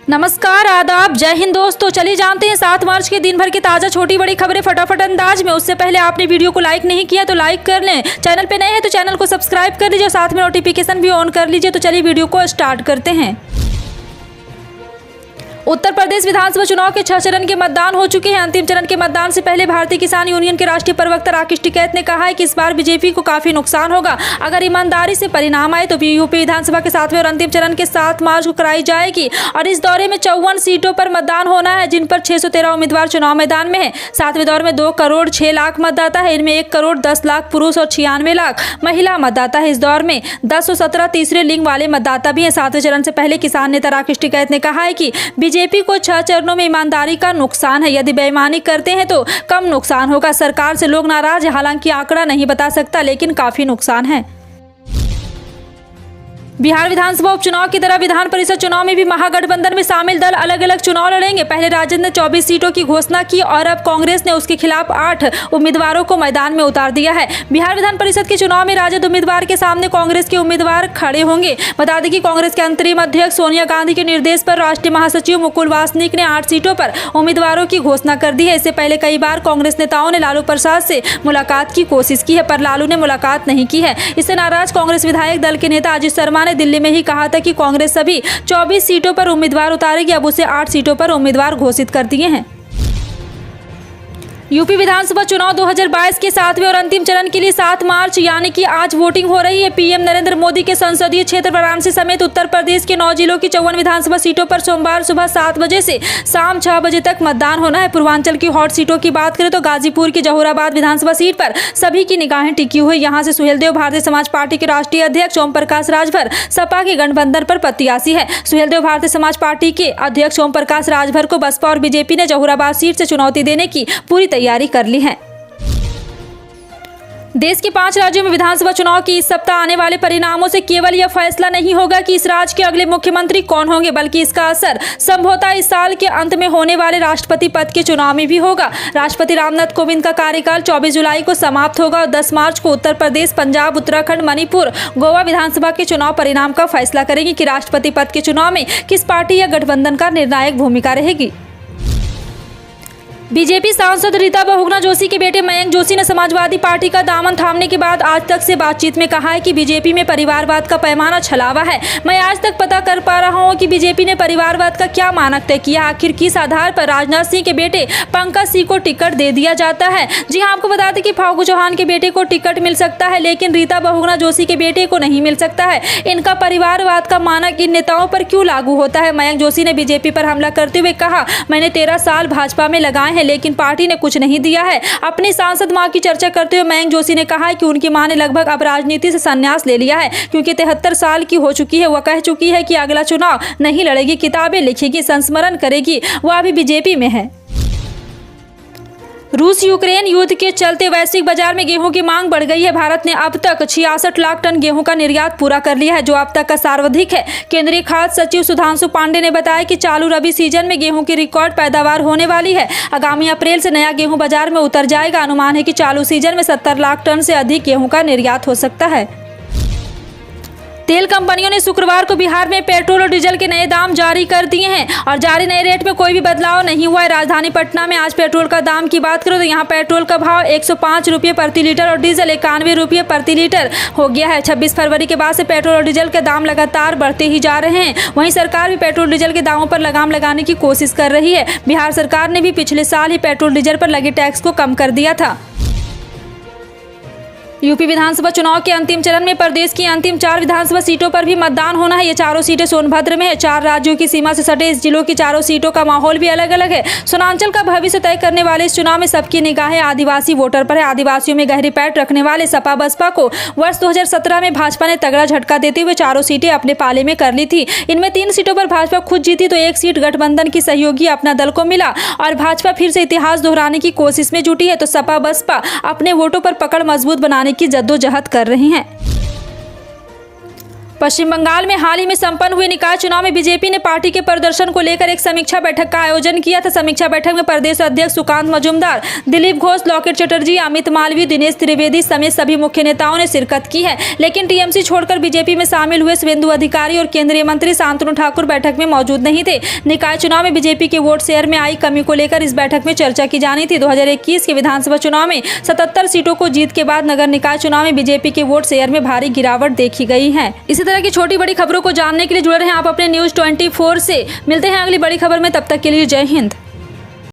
नमस्कार, आदाब, जय हिंद दोस्तों। चलिए जानते हैं 7 मार्च के दिन भर की ताज़ा छोटी बड़ी खबरें फटाफट अंदाज में। उससे पहले आपने वीडियो को लाइक नहीं किया तो लाइक कर लें, चैनल पे नए हैं तो चैनल को सब्सक्राइब कर लीजिए और साथ में नोटिफिकेशन भी ऑन कर लीजिए। तो चलिए वीडियो को स्टार्ट करते हैं। उत्तर प्रदेश विधानसभा चुनाव के 6 चरण के मतदान हो चुके हैं। अंतिम चरण के मतदान से पहले भारतीय किसान यूनियन के राष्ट्रीय प्रवक्ता राकेश टिकैत ने कहा है कि इस बार बीजेपी को काफी नुकसान होगा अगर ईमानदारी से परिणाम आए तो यूपी विधानसभा के 7वें और अंतिम चरण के 7 मार्च को कराई जाएगी और इस दौरे में 54 सीटों पर मतदान होना है, जिन पर 613 उम्मीदवार चुनाव मैदान में है। 7वें दौर में 2 करोड़ 6 लाख मतदाता है। इनमें 1 करोड़ 10 लाख पुरुष और 96 लाख महिला मतदाता है। इस दौर में 1017 तीसरे लिंग वाले मतदाता भी हैं। 7वें चरण से पहले किसान नेता राकेश टिकैत ने कहा है कि बीजेपी को 6 चरणों में ईमानदारी का नुकसान है। यदि बेईमानी करते हैं तो कम नुकसान होगा। सरकार से लोग नाराज है, हालांकि आंकड़ा नहीं बता सकता, लेकिन काफी नुकसान है। बिहार विधानसभा उपचुनाव की तरह विधान परिषद चुनाव में भी महागठबंधन में शामिल दल अलग अलग चुनाव लड़ेंगे। पहले राजद ने 24 सीटों की घोषणा की और अब कांग्रेस ने उसके खिलाफ 8 उम्मीदवारों को मैदान में उतार दिया है। बिहार विधान परिषद के चुनाव में राजद उम्मीदवार के सामने कांग्रेस के उम्मीदवार खड़े होंगे। बता दें कि कांग्रेस के अंतरिम अध्यक्ष सोनिया गांधी के निर्देश पर राष्ट्रीय महासचिव मुकुल वासनिक ने 8 सीटों पर उम्मीदवारों की घोषणा कर दी है। इससे पहले कई बार कांग्रेस नेताओं ने लालू प्रसाद से मुलाकात की कोशिश की है, पर लालू ने मुलाकात नहीं की है। इससे नाराज कांग्रेस विधायक दल के नेता अजित शर्मा ने दिल्ली में ही कहा था कि कांग्रेस सभी 24 सीटों पर उम्मीदवार उतारेगी। अब उसे 8 सीटों पर उम्मीदवार घोषित कर दिए हैं। यूपी विधानसभा चुनाव 2022 के 7वें और अंतिम चरण के लिए 7 मार्च यानी कि आज वोटिंग हो रही है। पीएम नरेंद्र मोदी के संसदीय क्षेत्र वाराणसी समेत उत्तर प्रदेश के 9 जिलों की 54 विधानसभा सीटों पर सोमवार सुबह 7 बजे से शाम 6 बजे तक मतदान होना है। पूर्वांचल की हॉट सीटों की बात करें तो गाजीपुर की जहुराबाद विधानसभा सीट पर सभी की निगाहें टिकी हुई। यहाँ से सुहेलदेव भारतीय समाज पार्टी के राष्ट्रीय अध्यक्ष ओम प्रकाश राजभर सपा के गठबंधन पर प्रत्याशी है। सुहेलदेव भारतीय समाज पार्टी के अध्यक्ष ओम प्रकाश राजभर को बसपा और बीजेपी ने जहुराबाद सीट से चुनौती देने की पूरी तैयारी कर ली है। देश के 5 राज्यों में विधानसभा चुनाव की इस सप्ताह आने वाले परिणामों से केवल यह फैसला नहीं होगा कि इस राज्य के अगले मुख्यमंत्री कौन होंगे, बल्कि इसका असर संभवतः इस साल के अंत में होने वाले राष्ट्रपति पद के चुनाव में भी होगा। राष्ट्रपति रामनाथ कोविंद का कार्यकाल 24 जुलाई को समाप्त होगा और 10 मार्च को उत्तर प्रदेश, पंजाब, उत्तराखंड, मणिपुर, गोवा विधानसभा के चुनाव परिणाम का फैसला करेंगे कि राष्ट्रपति पद के चुनाव में किस पार्टी या गठबंधन का निर्णायक भूमिका रहेगी। बीजेपी सांसद रीता बहुगुणा जोशी के बेटे मयंक जोशी ने समाजवादी पार्टी का दामन थामने के बाद आज तक से बातचीत में कहा है कि बीजेपी में परिवारवाद का पैमाना छलावा है। मैं आज तक पता कर पा रहा हूं कि बीजेपी ने परिवारवाद का क्या मानक तय किया, आखिर किस आधार पर राजनाथ सिंह के बेटे पंकज सिंह को टिकट दे दिया जाता है। जी हां, आपको बता दें कि फागू चौहान के बेटे को टिकट मिल सकता है, लेकिन रीता बहुगुणा जोशी के बेटे को नहीं मिल सकता है। इनका परिवारवाद का मानक इन नेताओं पर क्यों लागू होता है। मयंक जोशी ने बीजेपी पर हमला करते हुए कहा, मैंने 13 साल भाजपा में लगाए हैं लेकिन पार्टी ने कुछ नहीं दिया है। अपनी सांसद मां की चर्चा करते हुए मयंक जोशी ने कहा है कि उनकी मां ने लगभग अब राजनीति से संन्यास ले लिया है, क्योंकि 73 साल की हो चुकी है। वह कह चुकी है कि अगला चुनाव नहीं लड़ेगी, किताबें लिखेगी, संस्मरण करेगी। वह अभी बीजेपी में है। रूस यूक्रेन युद्ध के चलते वैश्विक बाजार में गेहूं की मांग बढ़ गई है। भारत ने अब तक 66 लाख टन गेहूं का निर्यात पूरा कर लिया है, जो अब तक का सर्वाधिक है। केंद्रीय खाद्य सचिव सुधांशु पांडे ने बताया कि चालू रबी सीजन में गेहूं की रिकॉर्ड पैदावार होने वाली है। आगामी अप्रैल से नया गेहूं बाजार में उतर जाएगा। अनुमान है कि चालू सीजन में 70 लाख टन से अधिक गेहूं का निर्यात हो सकता है। तेल कंपनियों ने शुक्रवार को बिहार में पेट्रोल और डीजल के नए दाम जारी कर दिए हैं और जारी नए रेट में कोई भी बदलाव नहीं हुआ है। राजधानी पटना में आज पेट्रोल का दाम की बात करो तो यहाँ पेट्रोल का भाव 105 रुपये प्रति लीटर और डीजल 91 रुपये प्रति लीटर हो गया है। 26 फरवरी के बाद से पेट्रोल और डीजल के दाम लगातार बढ़ते ही जा रहे हैं। वहीं सरकार भी पेट्रोल डीजल के दामों पर लगाम लगाने की कोशिश कर रही है। बिहार सरकार ने भी पिछले साल ही पेट्रोल डीजल पर लगे टैक्स को कम कर दिया था। यूपी विधानसभा चुनाव के अंतिम चरण में प्रदेश की अंतिम 4 विधानसभा सीटों पर भी मतदान होना है। ये चारों सीटें सोनभद्र में है। 4 राज्यों की सीमा से सटे इस जिलों की चारों सीटों का माहौल भी अलग अलग है। सोनांचल का भविष्य तय करने वाले इस चुनाव में सबकी निगाहें आदिवासी वोटर पर है। आदिवासियों में गहरी पैठ रखने वाले सपा बसपा को वर्ष 2017 में भाजपा ने तगड़ा झटका देते हुए चारों सीटें अपने पाले में कर ली थी। इनमें 3 सीटों पर भाजपा खुद जीती तो 1 सीट गठबंधन की सहयोगी अपना दल को मिला और भाजपा फिर से इतिहास दोहराने की कोशिश में जुटी है, तो सपा बसपा अपने वोटों पर पकड़ मजबूत बनाने की जद्दोजहद कर रही हैं। पश्चिम बंगाल में हाल ही में संपन्न हुए निकाय चुनाव में बीजेपी ने पार्टी के प्रदर्शन को लेकर एक समीक्षा बैठक का आयोजन किया था। समीक्षा बैठक में प्रदेश अध्यक्ष सुकांत मजूमदार, दिलीप घोष, लॉकेट चटर्जी, अमित मालवीय, दिनेश त्रिवेदी समेत सभी मुख्य नेताओं ने शिरकत की है। लेकिन टीएमसी छोड़कर बीजेपी में शामिल हुए शुभेंदु अधिकारी और केंद्रीय मंत्री शांतनु ठाकुर बैठक में मौजूद नहीं थे। निकाय चुनाव में बीजेपी के वोट शेयर में आई कमी को लेकर इस बैठक में चर्चा की जानी थी। 2021 के विधानसभा चुनाव में 77 सीटों को जीत के बाद नगर निकाय चुनाव में बीजेपी के वोट शेयर में भारी गिरावट देखी गई है। इसी तरह की छोटी बड़ी खबरों को जानने के लिए जुड़े रहें आप अपने न्यूज़ 24 से। मिलते हैं अगली बड़ी खबर में, तब तक के लिए जय हिंद।